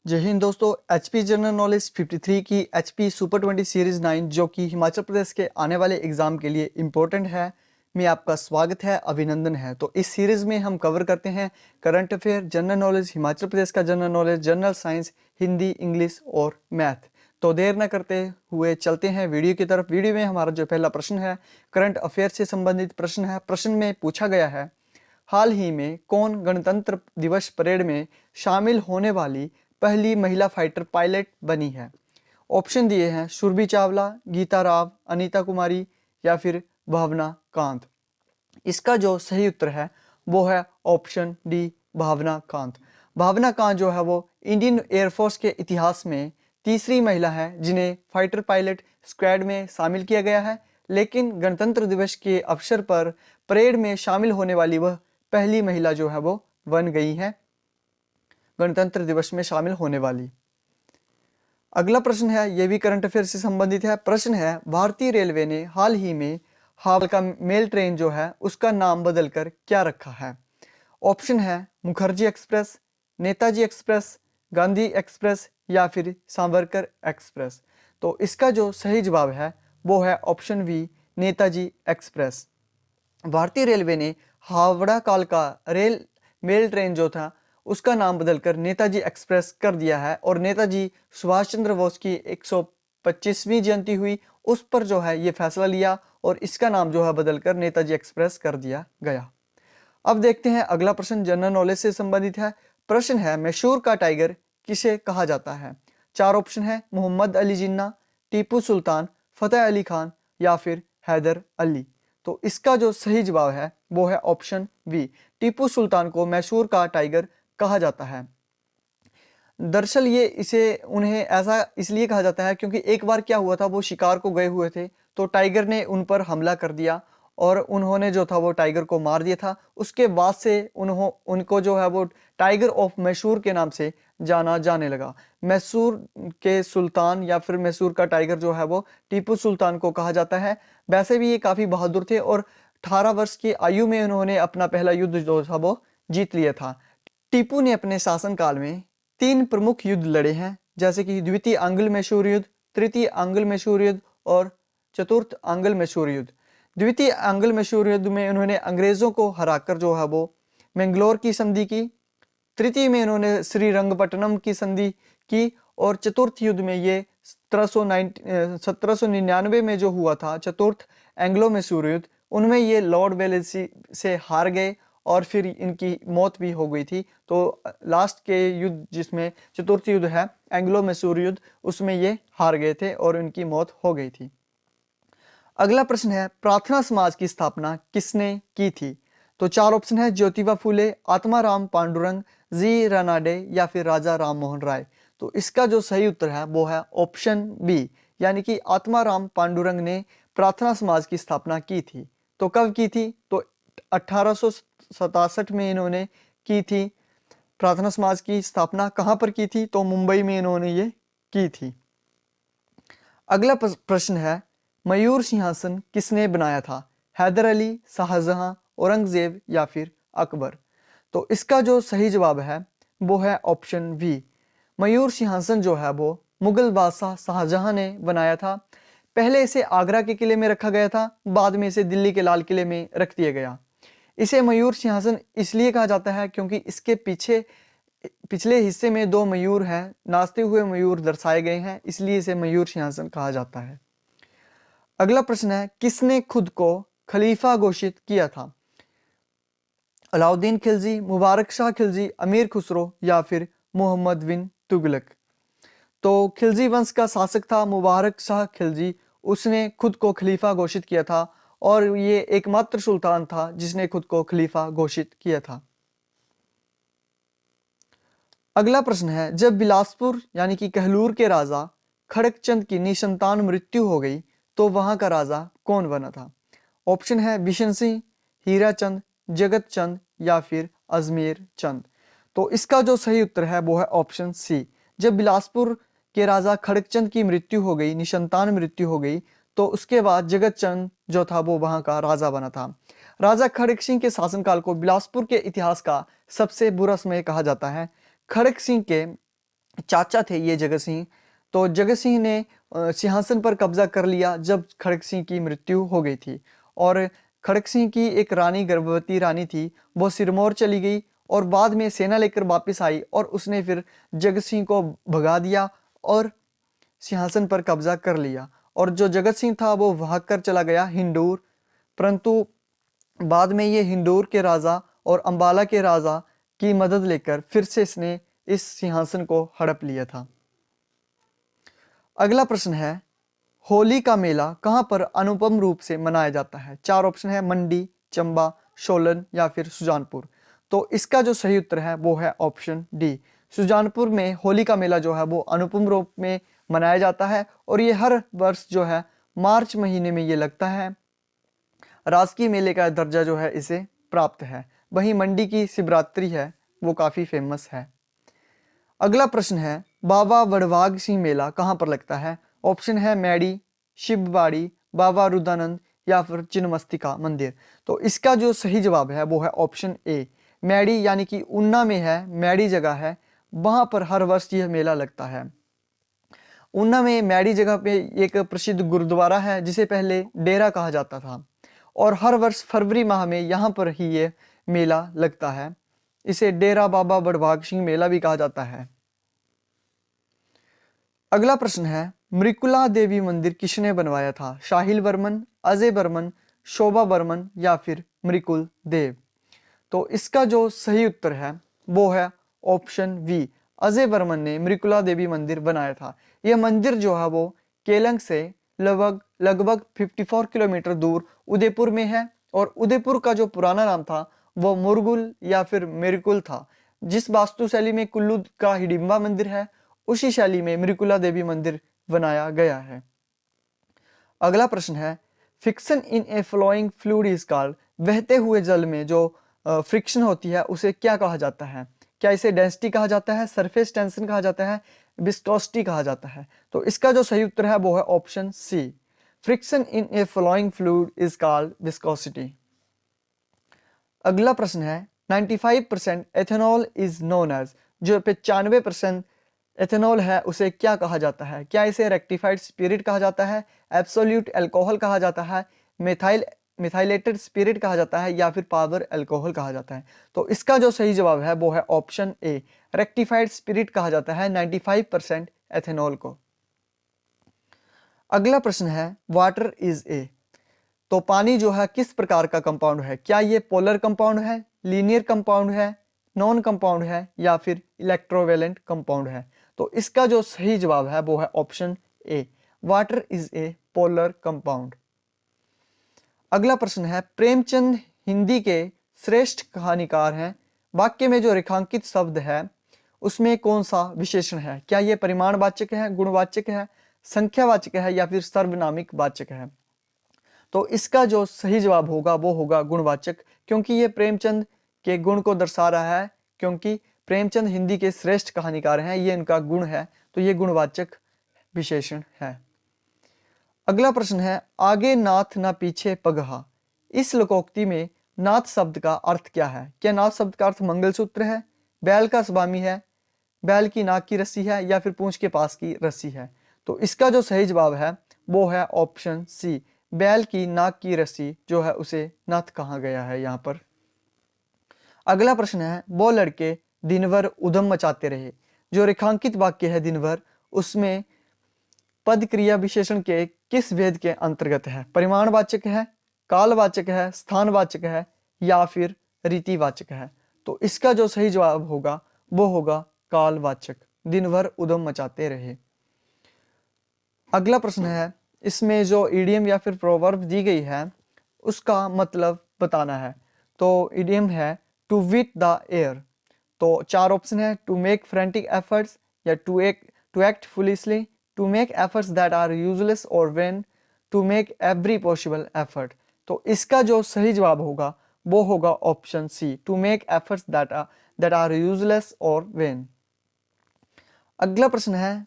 जय हिंद दोस्तों। HP general knowledge 53 की एचपी सुपर 20 सीरीज 9 जो कि हिमाचल प्रदेश के आने वाले एग्जाम के लिए इम्पोर्टेंट है, में आपका स्वागत है, अभिनंदन है। तो इस सीरीज में हम कवर करते हैं current affair, general knowledge, Himachal Pradesh का general knowledge, general science, Hindi, English और मैथ। तो देर न करते हुए चलते हैं वीडियो की तरफ। वीडियो में हमारा जो पहला प्रश्न है करंट अफेयर से संबंधित प्रश्न है। प्रश्न में पूछा गया है, हाल ही में कौन गणतंत्र दिवस परेड में शामिल होने वाली पहली महिला फाइटर पायलट बनी है। ऑप्शन दिए हैं सुरभि चावला, गीता राव, अनीता कुमारी या फिर भावना कांत। इसका जो सही उत्तर है वो है ऑप्शन डी, भावना कांत। भावना कांत जो है वो इंडियन एयरफोर्स के इतिहास में तीसरी महिला है जिन्हें फाइटर पायलट स्क्वाड में शामिल किया गया है। लेकिन गणतंत्र दिवस के अवसर पर परेड में शामिल होने वाली वह पहली महिला जो है वो बन गई है, गणतंत्र दिवस में शामिल होने वाली। अगला प्रश्न है, यह भी करंट अफेयर से संबंधित है। प्रश्न है, भारतीय रेलवे ने हाल ही में हावड़ा का मेल ट्रेन जो है उसका नाम बदलकर क्या रखा है। ऑप्शन है Mukherjee express, Netaji express, Gandhi express या फिर सावरकर एक्सप्रेस। तो इसका जो सही जवाब है वो है ऑप्शन वी, नेताजी एक्सप्रेस। भारतीय रेलवे ने हावड़ा कालका रेल मेल ट्रेन जो था उसका नाम बदलकर नेताजी एक्सप्रेस कर दिया है। और नेताजी सुभाष चंद्र बोस की 125वीं जयंती हुई, उस पर जो है ये फैसला लिया और इसका नाम जो है बदलकर नेताजी एक्सप्रेस कर दिया गया। अब देखते हैं अगला प्रश्न, जनरल नॉलेज से संबंधित है। प्रश्न है, मैसूर का टाइगर किसे कहा जाता है। चार ऑप्शन है, मोहम्मद अली जिन्ना, टीपू सुल्तान, फतेह अली खान या फिर हैदर अली। तो इसका जो सही जवाब है वो है ऑप्शन बी, टीपू सुल्तान को मैसूर का टाइगर कहा जाता है। दरअसल ये इसे उन्हें ऐसा इसलिए कहा जाता है क्योंकि एक बार क्या हुआ था, वो शिकार को गए हुए थे तो टाइगर ने उन पर हमला कर दिया और उन्होंने जो था वो टाइगर को मार दिया था। उसके बाद से उनको जो है वो टाइगर ऑफ मैसूर के नाम से जाना जाने लगा। मैसूर के सुल्तान या फिर मैसूर का टाइगर जो है वो टीपू सुल्तान को कहा जाता है। वैसे भी ये काफ़ी बहादुर थे और 18 वर्ष की आयु में उन्होंने अपना पहला युद्ध जो था वो जीत लिया था। टीपू ने अपने शासनकाल में 3 प्रमुख युद्ध लड़े हैं, जैसे कि द्वितीय आंग्ल मैसूर युद्ध, तृतीय आंग्ल मैसूर युद्ध और चतुर्थ आंग्ल मैसूर युद्ध। द्वितीय आंग्ल मैसूर युद्ध में उन्होंने अंग्रेजों को हराकर जो है वो मैंगलोर की संधि की। तृतीय में उन्होंने श्रीरंगपट्टनम की संधि की और चतुर्थ युद्ध में ये 1799 में जो हुआ था चतुर्थ एंग्लो मैसूर युद्ध, उनमें ये लॉर्ड वेलेस्ली से हार गए और फिर इनकी मौत भी हो गई थी। तो लास्ट के युद्ध जिसमें चतुर्थ युद्ध है एंग्लो मैसूर युद्ध, उसमें ये हार गए थे और इनकी मौत हो गई थी। अगला प्रश्न है, प्रार्थना समाज की स्थापना किसने की थी। तो चार ऑप्शन है, ज्योतिबा फूले, आत्माराम पांडुरंग, जी रानाडे या फिर राजा राम मोहन राय। तो इसका जो सही उत्तर है वो है ऑप्शन बी, यानी कि आत्माराम पांडुरंग ने प्रार्थना समाज की स्थापना की थी। तो कब की थी, तो 1867 में इन्होंने की थी। प्रार्थना समाज की स्थापना कहाँ पर की थी, तो मुंबई में इन्होंने ये की थी। अगला प्रश्न है, मयूर सिंहासन किसने बनाया था। हैदर अली, शाहजहां, औरंगजेब या फिर अकबर। तो इसका जो सही जवाब है वो है ऑप्शन वी, मयूर सिंहासन जो है वो मुगल बादशाह शाहजहां ने बनाया था। पहले इसे आगरा के किले में रखा गया था, बाद में इसे दिल्ली के लाल किले में रख दिया गया। इसे मयूर सिंहासन इसलिए कहा जाता है क्योंकि इसके पिछले हिस्से में 2 मयूर हैं, नाचते हुए मयूर दर्शाए गए हैं, इसलिए इसे मयूर सिंहासन कहा जाता है। अगला प्रश्न है, किसने खुद को खलीफा घोषित किया था। अलाउद्दीन खिलजी, मुबारक शाह खिलजी, अमीर खुसरो या फिर मोहम्मद बिन तुगलक। तो खिलजी वंश का शासक था मुबारक शाह खिलजी, उसने खुद को खलीफा घोषित किया था और ये एकमात्र सुल्तान था जिसने खुद को खलीफा घोषित किया था। अगला प्रश्न है, जब बिलासपुर यानी कि कहलूर के राजा खड़कचंद की निसंतान मृत्यु हो गई तो वहां का राजा कौन बना था। ऑप्शन है बिशन सिंह, हीरा चंद, जगत चंद या फिर अजमेर चंद। तो इसका जो सही उत्तर है वो है ऑप्शन सी, जब बिलासपुर के राजा खड़कचंद की मृत्यु हो गई, निसंतान मृत्यु हो गई, तो उसके बाद जगत चंद जो था वो वहां का राजा बना था। राजा खड़क सिंह के शासनकाल को बिलासपुर के इतिहास का सबसे बुरा समय कहा जाता है। खड़क सिंह के चाचा थे ये जगत सिंह। तो जगत सिंह ने सिंहासन पर कब्जा कर लिया जब खड़क सिंह की मृत्यु हो गई थी। और खड़क सिंह की एक रानी, गर्भवती रानी थी, वो सिरमौर चली गई और बाद में सेना लेकर वापस आई और उसने फिर जगत सिंह को भगा दिया और सिंहासन पर कब्जा कर लिया। और जो जगत सिंह था वो भाग कर चला गया हिंदूर, परंतु बाद में ये हिंदूर के राजा और अंबाला के राजा की मदद लेकर फिर से इसने इस सिंहासन को हड़प लिया था। अगला प्रश्न है, होली का मेला कहां पर अनुपम रूप से मनाया जाता है? चार ऑप्शन है, मंडी, चंबा, सोलन या फिर सुजानपुर। तो इसका जो सही उत्तर है वो है ऑप्शन डी। सुजानपुर में होली का मेला जो है वो अनुपम रूप में मनाया जाता है और ये हर वर्ष जो है मार्च महीने में ये लगता है। राजकीय मेले का दर्जा जो है इसे प्राप्त है। वहीं मंडी की शिवरात्रि है वो काफ़ी फेमस है। अगला प्रश्न है, बाबा वडभाग सिंह मेला कहाँ पर लगता है? ऑप्शन है मैडी, शिवबाड़ी, बाबा रुदानंद या फिर चिन्मस्तिका मंदिर। तो इसका जो सही जवाब है वो है ऑप्शन ए, मैडी, यानी कि ऊना में है, मैडी जगह है, वहाँ पर हर वर्ष यह मेला लगता है। ऊना में मैडी जगह पे एक प्रसिद्ध गुरुद्वारा है जिसे पहले डेरा कहा जाता था और हर वर्ष फरवरी माह में यहाँ पर ही ये मेला लगता है। इसे डेरा बाबा वडभाग सिंह मेला भी कहा जाता है। अगला प्रश्न है, मृकुला देवी मंदिर किसने बनवाया था? शाहिल वर्मन, अजय वर्मन, शोभा वर्मन या फिर मृकुल देव। तो इसका जो सही उत्तर है वो है ऑप्शन वी, अजय वर्मन ने मृकुला देवी मंदिर बनाया था। यह मंदिर जो है वो केलंग से लगभग 54 किलोमीटर दूर उदयपुर में है और उदयपुर का जो पुराना नाम था वो मुरगुल या फिर मेरकुल था। जिस वास्तुशैली में कुल्लू का हिडिंबा मंदिर है उसी शैली में मृकुला देवी मंदिर बनाया गया है। अगला प्रश्न है, friction in a flowing fluid is called, बहते हुए जल में जो फ्रिक्शन होती है उसे क्या कहा जाता है? क्या इसे डेंसिटी कहा जाता है, सरफेस टेंशन कहा जाता है, विस्कोसिटी कहा जाता है? तो इसका जो सही उत्तर है वो है option C, friction in a flowing fluid is called viscosity. अगला प्रश्न है, 95% एथेनॉल इज नोन एज, जो 95% एथेनॉल है उसे क्या कहा जाता है? क्या इसे रेक्टिफाइड स्पिरिट कहा जाता है, एब्सोल्यूट अल्कोहल कहा जाता है, मिथाइलेटेड स्पिरिट कहा जाता है या फिर पावर अल्कोहल कहा जाता है? तो इसका जो सही जवाब है वो है ऑप्शन ए, रेक्टिफाइड स्पिरिट कहा जाता है 95% एथेनॉल को। अगला प्रश्न है, वाटर इज ए, तो पानी जो है किस प्रकार का कंपाउंड है? क्या ये पोलर कंपाउंड है, लीनियर कंपाउंड है, नॉन कंपाउंड है या फिर इलेक्ट्रोवेलेंट कंपाउंड है? तो इसका जो सही जवाब है वो है option A, water is a polar compound. अगला प्रश्न है, प्रेमचंद हिंदी के श्रेष्ठ कहानीकार हैं, वाक्य में जो रेखांकित शब्द है उसमें कौन सा विशेषण है? क्या ये परिमाणवाचक है, गुणवाचक है, संख्यावाचक है या फिर सर्वनामिक वाचक है? तो इसका जो सही जवाब होगा वो होगा गुणवाचक, क्योंकि ये प्रेमचंद के गुण को दर्शा रहा है, क्योंकि प्रेमचंद हिंदी के श्रेष्ठ कहानीकार हैं, ये इनका गुण है, तो ये गुणवाचक विशेषण है। अगला प्रश्न है, आगे नाथ ना पीछे पगहा, इस लोकोक्ति में नाथ शब्द का अर्थ क्या है? क्या नाथ शब्द का अर्थ मंगलसूत्र है, बैल का स्वामी है, बैल की नाक की रस्सी है या फिर पूंछ के पास की रस्सी है? तो इसका जो सही जवाब है वो है ऑप्शन सी, बैल की नाक की रस्सी जो है उसे नाथ कहा गया है यहाँ पर। अगला प्रश्न है, वो लड़के दिन भर उधम मचाते रहे, जो रेखांकित वाक्य है दिन भर उसमें पद क्रिया विशेषण के किस भेद के अंतर्गत है? परिमाणवाचक है, कालवाचक है, स्थानवाचक है या फिर रीतिवाचक है? तो इसका जो सही जवाब होगा वो होगा कालवाचक, दिन भर उधम मचाते रहे। अगला प्रश्न है, इसमें जो इडियम या फिर प्रोवर्ब दी गई है उसका मतलब बताना है। तो इडियम है टू विट द एयर। तो चार ऑप्शन है, टू मेक फ्रेंटिक एफर्ट्स या to act foolishly, to make efforts that are useless और vain, to make every possible effort. तो इसका जो सही जवाब होगा वो होगा option C, to make efforts that are useless और वेन। अगला प्रश्न है,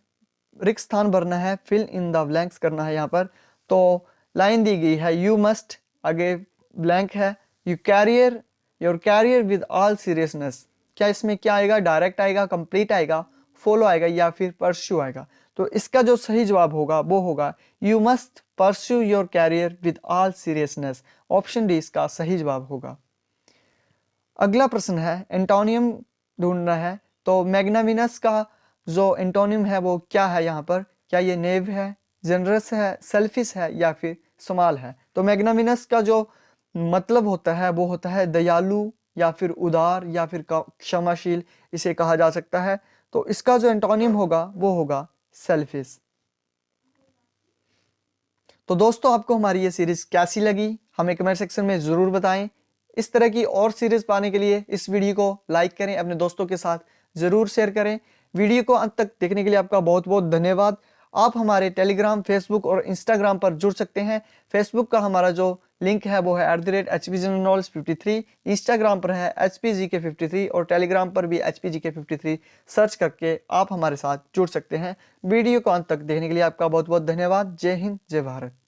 रिक्त स्थान भरना है, फिल इन द ब्लैंक्स करना है यहाँ पर। तो लाइन दी गई है, यू मस्ट, आगे ब्लैंक है, your career with all seriousness. क्या इसमें क्या आएगा? डायरेक्ट आएगा, कंप्लीट आएगा, फॉलो आएगा या फिर परस्यू आएगा। तो इसका जो सही जवाब होगा वो होगा you must pursue your career with all seriousness. Option D इसका सही जवाब होगा। अगला प्रश्न है एंटोनियम ढूंढना है। तो मैग्नामिनस का जो एंटोनियम है वो क्या है यहाँ पर, क्या ये नेव है, जनरस है, सेल्फिश है या फिर स्मॉल है। तो मैग्नामिनस का जो मतलब होता है वो होता है दयालु या फिर उदार या फिर क्षमाशील, इसे कहा जा सकता है। तो इसका जो एंटोनियम होगा वो होगा सेल्फिश। तो दोस्तों आपको हमारी ये सीरीज कैसी लगी हमें कमेंट सेक्शन में जरूर बताएं। इस तरह की और सीरीज पाने के लिए इस वीडियो को लाइक करें, अपने दोस्तों के साथ जरूर शेयर करें। वीडियो को अंत तक देखने के लिए आपका बहुत बहुत धन्यवाद। आप हमारे टेलीग्राम, फेसबुक और इंस्टाग्राम पर जुड़ सकते हैं। फेसबुक का हमारा जो लिंक है वो है @HPGeneralKnowledge53, इंस्टाग्राम पर है HPGK53 और टेलीग्राम पर भी HPGK53 सर्च करके आप हमारे साथ जुड़ सकते हैं। वीडियो को अंत तक देखने के लिए आपका बहुत बहुत धन्यवाद। जय हिंद, जय भारत।